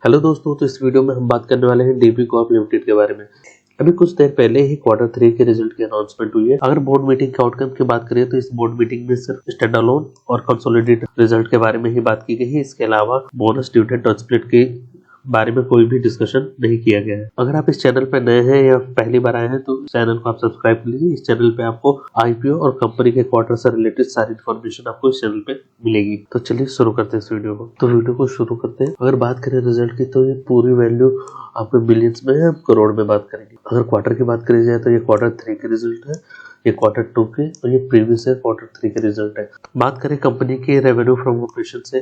Hello दोस्तों, तो इस वीडियो में हम बात करने वाले हैं डीबी कॉर्प लिमिटेड के बारे में। अभी कुछ देर पहले ही Q3 के रिजल्ट की अनाउंसमेंट हुई है। अगर बोर्ड मीटिंग के आउटकम की बात करें तो इस बोर्ड मीटिंग में सिर्फ स्टैंड अलोन और कंसोलिडेटेड रिजल्ट के बारे में ही बात की गई है। इसके अलावा बोनस, डिविडेंड और स्प्लिट के बारे में कोई भी डिस्कशन नहीं किया गया है। अगर आप इस चैनल पर नए हैं या पहली बार आए हैं तो चैनल को आप सब्सक्राइब कर लीजिए। इस चैनल पे आपको आईपीओ और कंपनी के क्वार्टर से रिलेटेड सारी इन्फॉर्मेशन आपको इस चैनल पे मिलेगी। तो चलिए शुरू करते हैं इस वीडियो को। वीडियो को शुरू करते हैं। अगर बात करें रिजल्ट की तो ये पूरी वैल्यू आपको बिलियंस में है, करोड़ में बात करेंगे। अगर क्वार्टर की बात करी जाए तो ये Q3 के रिजल्ट है, ये Q2 के और ये प्रीवियस ईयर Q3 के रिजल्ट है। बात करें कंपनी के रेवेन्यू फ्रॉम ऑपरेशन से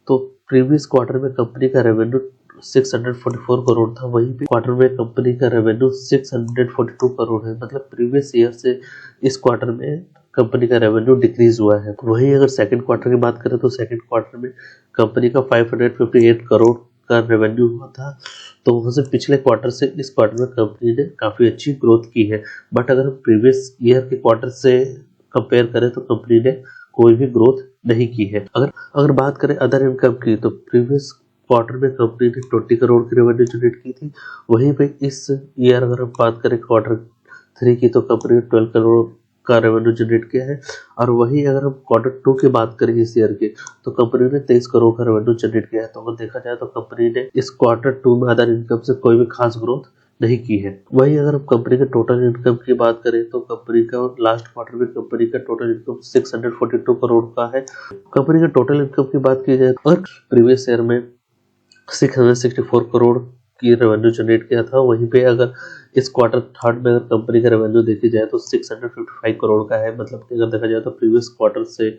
तो प्रीवियस क्वार्टर में कंपनी का रेवेन्यू 644 करोड़ था, वहीं पे क्वार्टर में कंपनी का रेवेन्यू 642 करोड़ है। मतलब प्रीवियस ईयर से इस क्वार्टर में कंपनी का रेवेन्यू डिक्रीज हुआ है। वहीं अगर सेकंड क्वार्टर की बात करें तो सेकंड क्वार्टर में कंपनी का 558 करोड़ का रेवेन्यू हुआ था। तो वहां से पिछले क्वार्टर से इस क्वार्टर में कंपनी ने काफी अच्छी ग्रोथ की है। बट अगर हम प्रीवियस ईयर के क्वार्टर से कंपेयर करें तो कंपनी ने कोई भी ग्रोथ नहीं की है। अगर बात करें अदर इनकम की तो प्रीवियस क्वार्टर में कंपनी ने 20 करोड़ की रेवेन्यू जनरेट की थी। वहीं पे इस ईयर अगर हम बात करें Q3 की तो कंपनी ने 12 करोड़ का रेवेन्यू जनरेट किया है। और वहीं अगर हम Q2 की बात करें इस ईयर के तो कंपनी ने 23 करोड़ का रेवेन्यू जनरेट किया है। तो अगर देखा जाए तो कंपनी ने इस Q2 में अदर इनकम से कोई भी खास ग्रोथ नहीं की है। वहीं अगर हम कंपनी के टोटल इनकम की बात करें तो कंपनी का लास्ट क्वार्टर में कंपनी का टोटल इनकम 642 करोड़ का है। कंपनी के टोटल इनकम की बात की जाए और प्रीवियस ईयर में 664 करोड़ की रेवेन्यू जनरेट किया था। वहीं पे अगर इस क्वार्टर थर्ड में अगर कंपनी का रेवेन्यू देखी जाए तो 655 करोड़ का है। मतलब कि अगर देखा जाए तो प्रीवियस क्वार्टर से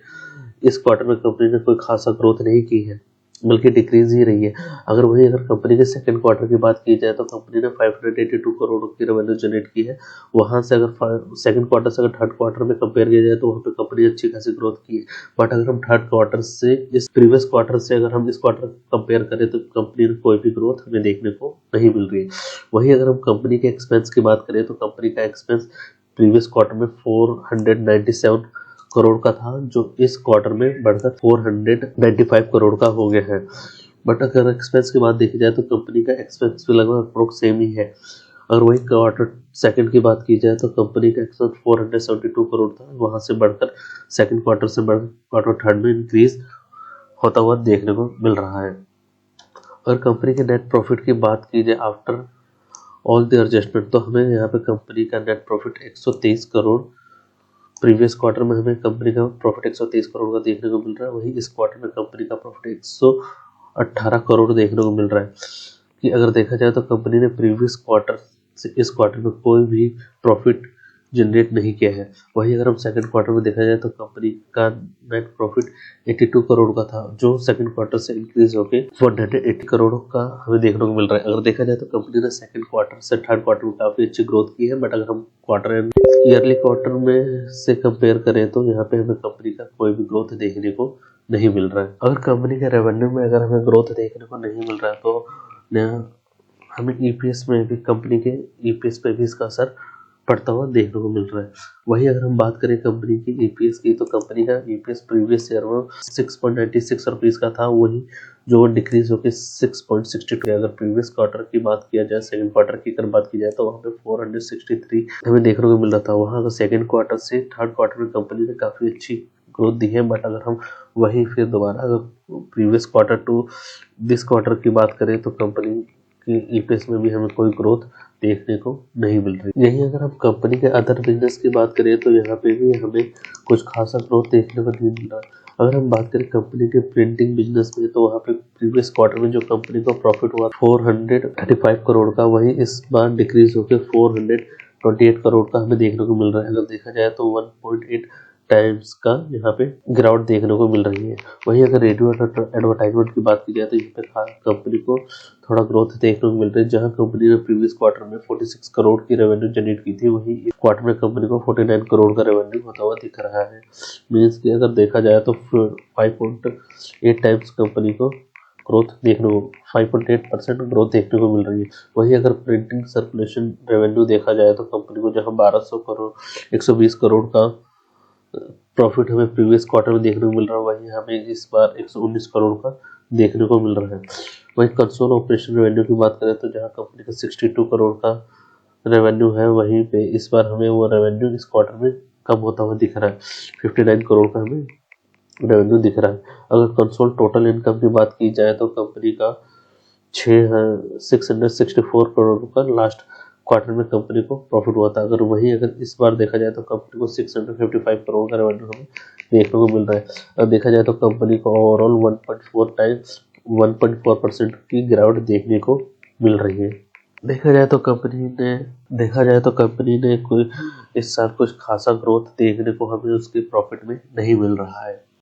इस क्वार्टर में कंपनी ने कोई खासा ग्रोथ नहीं की है, बल्कि डिक्रीज ही रही है। अगर वही अगर कंपनी के सेकंड क्वार्टर की बात की जाए तो कंपनी ने 582 करोड़ की रेवेन्यू जनरेट की है। वहां से अगर सेकंड क्वार्टर से अगर थर्ड क्वार्टर में कंपेयर किया जाए तो वहां पे कंपनी अच्छी खासी ग्रोथ की है। बट अगर हम थर्ड क्वार्टर से इस प्रीवियस क्वार्टर से अगर हम इस क्वार्टर कंपेयर करें तो कंपनी में कोई भी ग्रोथ हमें देखने को नहीं मिल रही है। वही अगर हम कंपनी के एक्सपेंस की बात करें तो कंपनी का एक्सपेंस प्रीवियस क्वार्टर में 497 करोड़ का था, जो इस क्वार्टर में बढ़कर 495 करोड़ का हो गया है। बट अगर एक्सपेंस की बात देखी जाए तो कंपनी का एक्सपेंस भी लगभग अप्रोक्स सेम ही है। अगर वही क्वार्टर सेकंड की बात की जाए तो कंपनी का एक्सपेंस 472 करोड़ था, वहां से बढ़कर सेकंड क्वार्टर से बढ़कर क्वार्टर थर्ड में इंक्रीज होता हुआ देखने को मिल रहा है। अगर कंपनी के नेट प्रॉफिट की बात की जाए आफ्टर ऑल द एडजस्टमेंट तो हमें यहाँ पे कंपनी का net profit 123 crore, previous quarter में हमें कंपनी का प्रॉफिट 123 करोड़ का देखने को मिल रहा है। वही इस क्वार्टर में कंपनी का प्रॉफिट 118 करोड़ देखने को मिल रहा है। कि अगर देखा जाए तो कंपनी ने प्रीवियस क्वार्टर से इस क्वार्टर में कोई भी प्रॉफिट जनरेट नहीं किया है। वही अगर हम सेकंड क्वार्टर में देखा जाए तो कंपनी का नेट प्रॉफिट 82 करोड़ का था, जो सेकंड क्वार्टर से इंक्रीज होके 180 करोड़ का हमें देखने को मिल रहा है। अगर देखा जाए तो कंपनी ने सेकंड क्वार्टर से थर्ड क्वार्टर में काफी अच्छी ग्रोथ की है। बट अगर हम क्वार्टर एंड ईयरली क्वार्टर में से कंपेयर करें तो यहाँ पे हमें कंपनी का कोई भी ग्रोथ देखने को नहीं मिल रहा है। अगर कंपनी के रेवेन्यू में अगर हमें ग्रोथ देखने को नहीं मिल रहा है तो हमें ईपीएस में भी कंपनी के ईपीएस पे भी इसका असर पड़ता हुआ देखने को मिल रहा है। वही अगर हम बात करें कंपनी की ईपीएस की तो कंपनी का ईपीएस प्रीवियस ईयर में 6.96 रुपीज का था, वही जो डिक्रीज होकर 6.62। अगर प्रीवियस क्वार्टर की बात किया जाए, सेकंड क्वार्टर की अगर बात की जाए तो वहाँ पे 463 हमें देखने को मिल रहा था। वहाँ अगर सेकंड क्वार्टर से थर्ड क्वार्टर में कंपनी ने काफी अच्छी ग्रोथ दी है। बट अगर हम वही फिर दोबारा अगर previous quarter to this quarter की बात करें तो कंपनी की ईपीएस में भी हमें कोई ग्रोथ देखने को नहीं मिल रही। यही अगर हम कंपनी के अदर बिजनेस की बात करें तो यहाँ पे भी हमें कुछ खासा ग्रोथ देखने को नहीं मिल रहा। अगर हम बात करें कंपनी के प्रिंटिंग बिजनेस में तो वहाँ पे प्रीवियस क्वार्टर में जो कंपनी का प्रॉफिट हुआ 435 करोड़ का, वही इस बार डिक्रीज होकर 428 करोड़ का हमें देखने को मिल रहा है। अगर देखा जाए तो 1.8 टाइम्स का यहाँ पे गिरावट देखने को मिल रही है। वहीं अगर रेडियो एडवर्टाइजमेंट की बात की जाए तो यहाँ पे कंपनी को थोड़ा ग्रोथ देखने को मिल रही है। जहां कंपनी ने प्रीवियस क्वार्टर में 46 करोड़ की रेवेन्यू जनरेट की थी, वहीं इस क्वार्टर में कंपनी को 49 करोड़ का रेवेन्यू होता हुआ दिख रहा है। मीन्स कि अगर देखा जाए तो 5.8 टाइम्स कंपनी को ग्रोथ देखने को 5.8% ग्रोथ देखने को मिल रही है। वहीं अगर प्रिंटिंग सर्कुलेशन रेवेन्यू देखा जाए तो कंपनी को जहां 1200 करोड़ 120 करोड़ का प्रॉफिट हमें प्रीवियस क्वार्टर में देखने को मिल रहा है, वहीं हमें इस बार 119 करोड़ का देखने को मिल रहा है। वहीं कंसोल ऑपरेशन रेवेन्यू की बात करें तो जहां कंपनी का 62 करोड़ का रेवेन्यू है, वहीं पे इस बार हमें वो रेवेन्यू इस क्वार्टर में कम होता हुआ दिख रहा है। 59 करोड़ का हमें रेवेन्यू दिख रहा है। अगर कंसोल टोटल इनकम की बात की जाए तो कंपनी का 664 करोड़ का लास्ट क्वार्टर में कंपनी को प्रॉफिट हुआ था। अगर इस बार देखा जाए तो कंपनी को 655 करोड़ का रेवेन्यू हमें देखने को मिल रहा है। अगर देखा जाए तो कंपनी को ओवरऑल 1.4% की गिरावट देखने को मिल रही है। देखा जाए तो कंपनी ने कोई इस साल कुछ खासा ग्रोथ देखने को हमें उसके प्रॉफिट में नहीं मिल रहा है।